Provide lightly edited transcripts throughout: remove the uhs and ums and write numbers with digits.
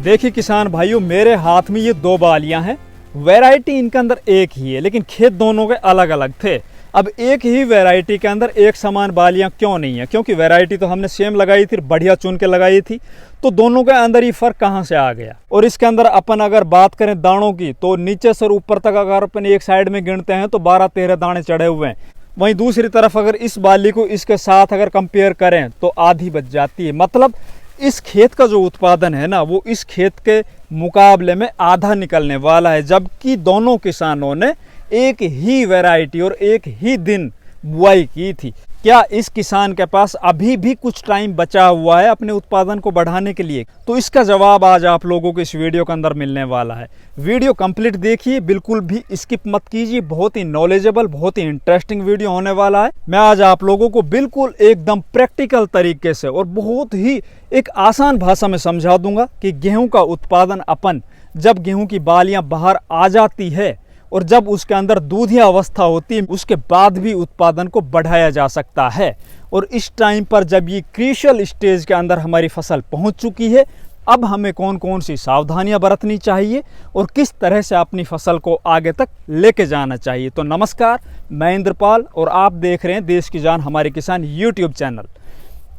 देखिए किसान भाइयों, मेरे हाथ में ये दो बालियां हैं। वैरायटी इनके अंदर एक ही है, लेकिन खेत दोनों के अलग अलग थे। अब एक ही वैरायटी के अंदर एक समान बालियां क्यों नहीं है? क्योंकि वैरायटी तो हमने सेम लगाई थी, बढ़िया चुन के लगाई थी, तो दोनों के अंदर ही फर्क कहाँ से आ गया? और इसके अंदर अपन अगर बात करें दानों की, तो नीचे से ऊपर तक अगर अपन एक साइड में गिनते हैं तो 12-13 दाने चढ़े हुए हैं। वहीं दूसरी तरफ अगर इस बाली को इसके साथ अगर कंपेयर करें तो आधी बच जाती है। मतलब इस खेत का जो उत्पादन है ना, वो इस खेत के मुकाबले में आधा निकलने वाला है, जबकि दोनों किसानों ने एक ही वैरायटी और एक ही दिन बुआई की थी। क्या इस किसान के पास अभी भी कुछ टाइम बचा हुआ है अपने उत्पादन को बढ़ाने के लिए? तो इसका जवाब आज आप लोगों को इस वीडियो के अंदर मिलने वाला है। वीडियो कंप्लीट देखिए, बिल्कुल भी स्किप मत कीजिए। बहुत ही नॉलेजेबल, बहुत ही इंटरेस्टिंग वीडियो होने वाला है। मैं आज आप लोगों को बिल्कुल एकदम प्रैक्टिकल तरीके से और बहुत ही एक आसान भाषा में समझा दूंगा कि गेहूं का उत्पादन अपन जब गेहूं की बालियां बाहर आ जाती है और जब उसके अंदर दूधिया अवस्था होती है, उसके बाद भी उत्पादन को बढ़ाया जा सकता है। और इस टाइम पर जब ये क्रूशियल स्टेज के अंदर हमारी फसल पहुंच चुकी है, अब हमें कौन कौन सी सावधानियां बरतनी चाहिए और किस तरह से अपनी फसल को आगे तक लेके जाना चाहिए। तो नमस्कार, मैं इंद्रपाल और आप देख रहे हैं देश की जान हमारे किसान यूट्यूब चैनल।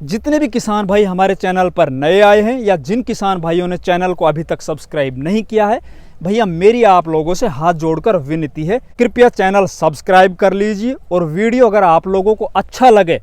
जितने भी किसान भाई हमारे चैनल पर नए आए हैं या जिन किसान भाइयों ने चैनल को अभी तक सब्सक्राइब नहीं किया है, भैया मेरी आप लोगों से हाथ जोड़कर विनती है, कृपया चैनल सब्सक्राइब कर लीजिए और वीडियो अगर आप लोगों को अच्छा लगे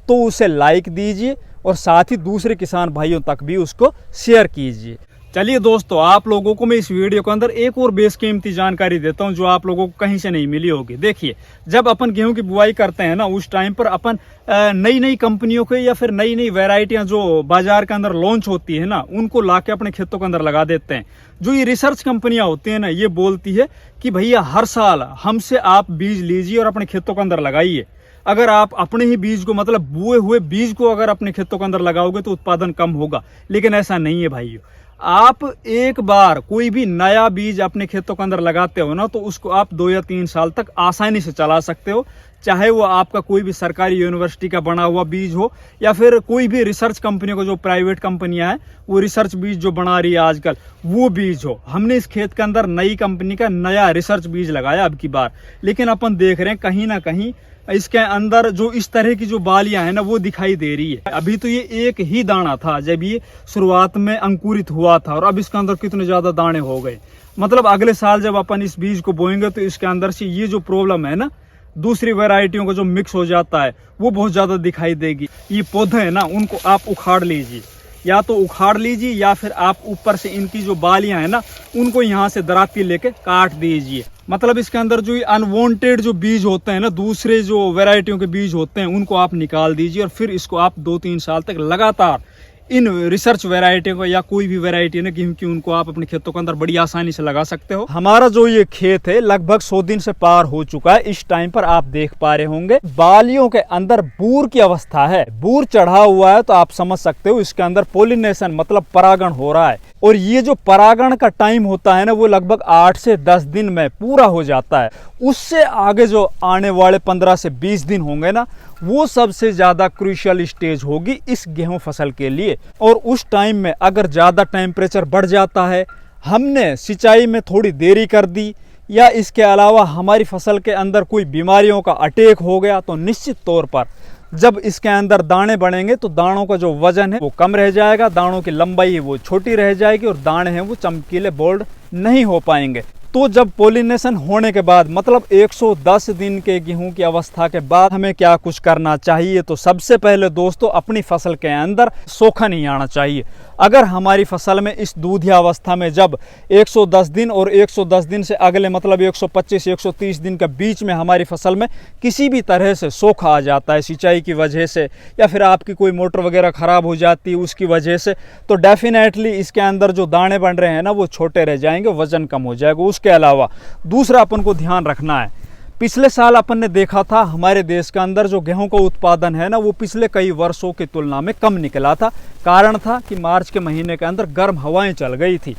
तो उसे लाइक दीजिए और साथ ही दूसरे किसान भाइयों तक भी उसको शेयर कीजिए। चलिए दोस्तों, आप लोगों को मैं इस वीडियो के अंदर एक और बेशकीमती जानकारी देता हूं जो आप लोगों को कहीं से नहीं मिली होगी। देखिए, जब अपन गेहूं की बुआई करते हैं ना, उस टाइम पर अपन नई नई कंपनियों के या फिर नई नई वैरायटियां जो बाजार के अंदर लॉन्च होती है ना, उनको लाके अपने खेतों के अंदर लगा देते हैं। जो ये रिसर्च कंपनियां होती है ना, ये बोलती है कि भैया हर साल हमसे आप बीज लीजिए और अपने खेतों के अंदर लगाइए। अगर आप अपने ही बीज को, मतलब बुए हुए बीज को अगर अपने खेतों के अंदर लगाओगे तो उत्पादन कम होगा, लेकिन ऐसा नहीं है भाइयों। आप एक बार कोई भी नया बीज अपने खेतों के अंदर लगाते हो ना, तो उसको आप 2 या 3 साल तक आसानी से चला सकते हो। चाहे वो आपका कोई भी सरकारी यूनिवर्सिटी का बना हुआ बीज हो या फिर कोई भी रिसर्च कंपनी को, जो प्राइवेट कंपनियां हैं वो रिसर्च बीज जो बना रही है आजकल, वो बीज हो। हमने इस खेत के अंदर नई कंपनी का नया रिसर्च बीज लगाया अब की बार, लेकिन अपन देख रहे हैं कहीं ना कहीं इसके अंदर जो इस तरह की जो बालियां हैं ना, वो दिखाई दे रही है। अभी तो ये एक ही दाना था जब ये शुरुआत में अंकुरित हुआ था, और अब इसके अंदर कितने ज्यादा दाने हो गए। मतलब अगले साल जब अपन इस बीज को बोएंगे तो इसके अंदर से ये जो प्रॉब्लम है ना, दूसरी वैरायटियों का जो मिक्स हो जाता है, वो बहुत ज्यादा दिखाई देगी। ये पौधे है ना, उनको आप उखाड़ लीजिए, या तो उखाड़ लीजिए या फिर आप ऊपर से इनकी जो बालियां है ना, उनको यहाँ से दराती लेके काट दीजिए। मतलब इसके अंदर जो अनवांटेड जो बीज होते हैं ना, दूसरे जो वैरायटियों के बीज होते हैं, उनको आप निकाल दीजिए और फिर इसको आप 2-3 साल तक लगातार इन रिसर्च वैरायटियों को या कोई भी वैरायटी है ना गेहूं की, उनको आप अपने खेतों के अंदर बड़ी आसानी से लगा सकते हो। हमारा जो ये खेत है लगभग 100 दिन से पार हो चुका है। इस टाइम पर आप देख पा रहे होंगे बालियों के अंदर बूर की अवस्था है, बूर चढ़ा हुआ है, तो आप समझ सकते हो इसके अंदर पोलिनेशन मतलब परागण हो रहा है। और ये जो परागण का टाइम होता है ना, वो लगभग 8 से 10 दिन में पूरा हो जाता है। उससे आगे जो आने वाले 15 से 20 दिन होंगे ना, वो सबसे ज्यादा क्रूशियल स्टेज होगी इस गेहूं फसल के लिए। और उस टाइम में अगर ज्यादा टेम्परेचर बढ़ जाता है, हमने सिंचाई में थोड़ी देरी कर दी, या इसके अलावा हमारी फसल के अंदर कोई बीमारियों का अटैक हो गया, तो निश्चित तौर पर जब इसके अंदर दाने बढ़ेंगे तो दानों का जो वजन है वो कम रह जाएगा, दानों की लंबाई है वो छोटी रह जाएगी और दाने हैं वो चमकीले बोल्ड नहीं हो पाएंगे। तो जब पोलिनेशन होने के बाद, मतलब 110 दिन के गेहूं की अवस्था के बाद हमें क्या कुछ करना चाहिए? तो सबसे पहले दोस्तों, अपनी फसल के अंदर सोखा नहीं आना चाहिए। अगर हमारी फसल में इस दूधिया अवस्था में जब 110 दिन और 110 दिन से अगले मतलब 125-130 दिन के बीच में हमारी फसल में किसी भी तरह से सोखा आ जाता है, सिंचाई की वजह से या फिर आपकी कोई मोटर वगैरह खराब हो जाती है उसकी वजह से, तो डेफिनेटली इसके अंदर जो दाने बन रहे हैं ना, वो छोटे रह जाएंगे, वजन कम हो जाएगा। उसके अलावा दूसरा अपन को ध्यान रखना है, पिछले साल अपन ने देखा था हमारे देश के अंदर जो गेहूं का उत्पादन है ना, वो पिछले कई वर्षों की तुलना में कम निकला था। कारण था कि मार्च के महीने के अंदर गर्म हवाएं चल गई थी,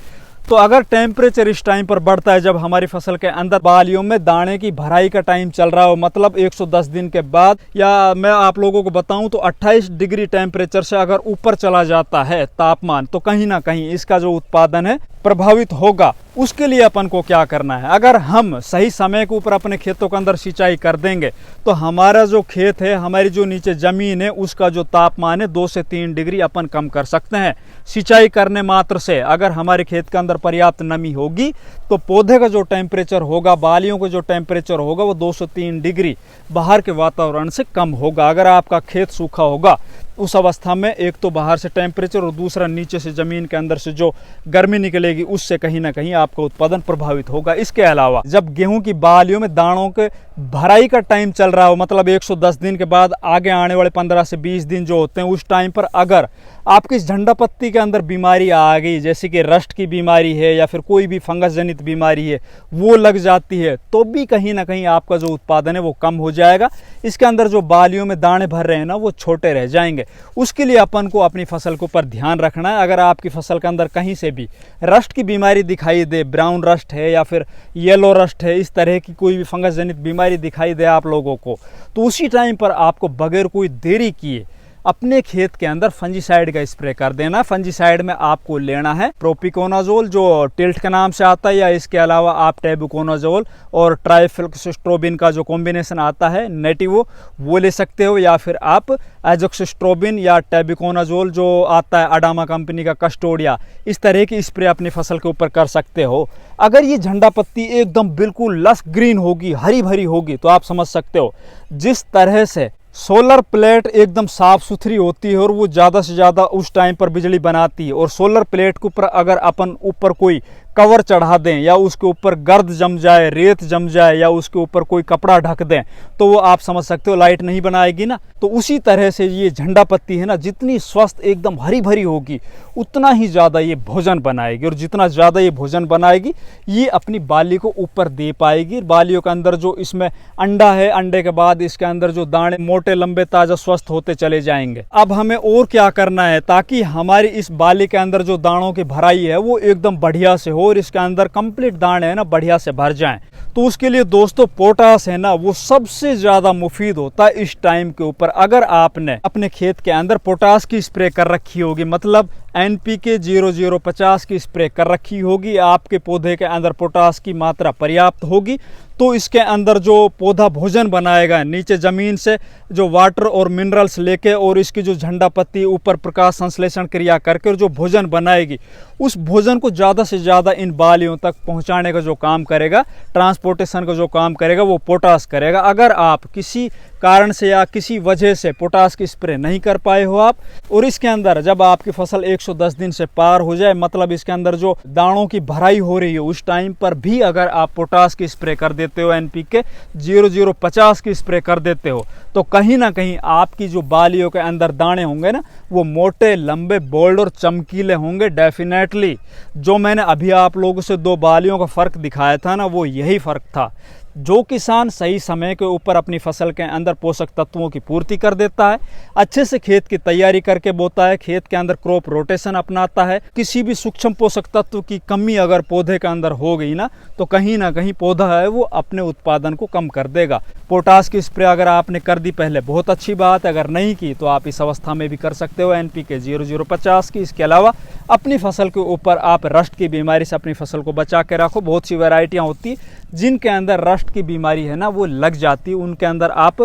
तो अगर टेम्परेचर इस टाइम पर बढ़ता है, जब हमारी फसल के अंदर बालियों में दाने की भराई का टाइम चल रहा हो, मतलब 110 दिन के बाद, या मैं आप लोगों को बताऊं तो 28 डिग्री टेम्परेचर से अगर ऊपर चला जाता है तापमान, तो कहीं ना कहीं इसका जो उत्पादन है प्रभावित होगा। उसके लिए अपन को क्या करना है, अगर हम सही समय के ऊपर अपने खेतों के अंदर सिंचाई कर देंगे तो हमारा जो खेत है, हमारी जो नीचे जमीन है, उसका जो तापमान है 2 से 3 डिग्री अपन कम कर सकते हैं सिंचाई करने मात्र से। अगर हमारे खेत के अंदर पर्याप्त नमी होगी तो पौधे का जो टेम्परेचर होगा, बालियों का जो टेम्परेचर होगा, वो 2 से 3 डिग्री बाहर के वातावरण से कम होगा। अगर आपका खेत सूखा होगा उस अवस्था में एक तो बाहर से टेम्परेचर और दूसरा नीचे से ज़मीन के अंदर से जो गर्मी निकलेगी उससे कहीं ना कहीं आपका उत्पादन प्रभावित होगा। इसके अलावा जब गेहूं की बालियों में दानों के भराई का टाइम चल रहा हो, मतलब 110 दिन के बाद आगे आने वाले 15 से 20 दिन जो होते हैं, उस टाइम पर अगर आपकी झंडा पत्ती के अंदर बीमारी आ गई, जैसे कि रस्ट की बीमारी है या फिर कोई भी फंगस जनित बीमारी है, वो लग जाती है, तो भी कहीं ना कहीं आपका जो उत्पादन है वो कम हो जाएगा। इसके अंदर जो बालियों में दाने भर रहे हैं ना, वो छोटे रह जाएंगे। उसके लिए अपन को अपनी फसल के ऊपर ध्यान रखना है। अगर आपकी फसल के अंदर कहीं से भी रस्ट की बीमारी दिखाई दे, ब्राउन रस्ट है या फिर येलो रस्ट है, इस तरह की कोई भी फंगस जनित बीमारी दिखाई दे आप लोगों को, तो उसी टाइम पर आपको बगैर कोई देरी किए अपने खेत के अंदर फंजीसाइड का स्प्रे कर देना। फंजीसाइड में आपको लेना है प्रोपिकोनाजोल जो टिल्ट के नाम से आता है, या इसके अलावा आप टेबुकोनाजोल और ट्राइफ्लॉक्सिस्ट्रोबिन का जो कॉम्बिनेशन आता है नेटिवो, वो ले सकते हो, या फिर आप एजोक्सिस्ट्रोबिन या टेबुकोनाजोल जो आता है अडामा कंपनी का कस्टोडिया, इस तरह की स्प्रे अपनी फसल के ऊपर कर सकते हो। अगर ये झंडा पत्ती एकदम बिल्कुल लस ग्रीन होगी, हरी भरी होगी, तो आप समझ सकते हो जिस तरह से सोलर प्लेट एकदम साफ सुथरी होती है और वो ज़्यादा से ज़्यादा उस टाइम पर बिजली बनाती है, और सोलर प्लेट के ऊपर अगर अपन ऊपर कोई कवर चढ़ा दें या उसके ऊपर गर्द जम जाए, रेत जम जाए, या उसके ऊपर कोई कपड़ा ढक दें, तो वो आप समझ सकते हो लाइट नहीं बनाएगी ना। तो उसी तरह से ये झंडा पत्ती है ना, जितनी स्वस्थ एकदम हरी भरी होगी उतना ही ज़्यादा ये भोजन बनाएगी, और जितना ज़्यादा ये भोजन बनाएगी ये अपनी बाली को ऊपर दे पाएगी। बालियों के अंदर जो इसमें अंडा है, अंडे के बाद इसके अंदर जो दाने मोटे लंबे ताज़ा स्वस्थ होते चले जाएंगे। अब हमें और क्या करना है ताकि हमारी इस बाली के अंदर जो दानों की भराई है वो एकदम बढ़िया से हो और इसके अंदर कंप्लीट दाने है ना बढ़िया से भर जाएं। तो उसके लिए दोस्तों पोटास है ना, वो सबसे ज़्यादा मुफीद होता है इस टाइम के ऊपर। अगर आपने अपने खेत के अंदर पोटास की स्प्रे कर रखी होगी, मतलब NPK 0050 की स्प्रे कर रखी होगी, आपके पौधे के अंदर पोटास की मात्रा पर्याप्त होगी, तो इसके अंदर जो पौधा भोजन बनाएगा नीचे ज़मीन से जो वाटर और मिनरल्स लेके, और इसकी जो झंडा पत्ती ऊपर प्रकाश संश्लेषण क्रिया करके और जो भोजन बनाएगी, उस भोजन को ज़्यादा से ज़्यादा इन बालियों तक पहुंचाने का जो काम करेगा, ट्रांसपोर्टेशन का जो काम करेगा, वो पोटास करेगा। अगर आप किसी कारण से या किसी वजह से पोटास की स्प्रे नहीं कर पाए हो आप, और इसके अंदर जब आपकी फसल 110 दिन से पार हो जाए, मतलब इसके अंदर जो दानों की भराई हो रही है, उस टाइम पर भी अगर आप पोटास की स्प्रे कर देते हो, NPK 0050 की स्प्रे कर देते हो, तो कहीं ना कहीं आपकी जो बालियों के अंदर दाने होंगे ना, वो मोटे लंबे बोल्ड और चमकीले होंगे डेफिनेटली। जो मैंने अभी आप लोगों से 2 बालियों का फ़र्क दिखाया था ना, वो यही फ़र्क था। जो किसान सही समय के ऊपर अपनी फसल के अंदर पोषक तत्वों की पूर्ति कर देता है, अच्छे से खेत की तैयारी करके बोता है, खेत के अंदर क्रॉप रोटेशन अपनाता है, किसी भी सूक्ष्म पोषक तत्व की कमी अगर पौधे के अंदर हो गई ना, तो कहीं ना कहीं पौधा है वो अपने उत्पादन को कम कर देगा। पोटास की स्प्रे अगर आपने कर दी पहले, बहुत अच्छी बात है, अगर नहीं की तो आप इस अवस्था में भी कर सकते हो NPK 0050 की। इसके अलावा अपनी फसल के ऊपर आप रस्ट की बीमारी से अपनी फसल को बचा के रखो। बहुत सी वैरायटियाँ होती है जिनके अंदर रस्ट की बीमारी है ना वो लग जाती है, उनके अंदर आप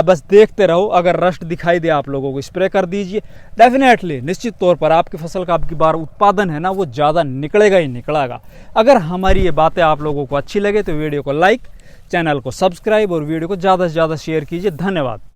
बस देखते रहो, अगर रस्ट दिखाई दे आप लोगों को स्प्रे कर दीजिए। डेफिनेटली निश्चित तौर पर आपकी फसल का आपकी बार उत्पादन है ना वो ज़्यादा निकलेगा ही निकलेगा। अगर हमारी ये बातें आप लोगों को अच्छी लगे तो वीडियो को लाइक, चैनल को सब्सक्राइब और वीडियो को ज़्यादा से ज़्यादा शेयर कीजिए। धन्यवाद।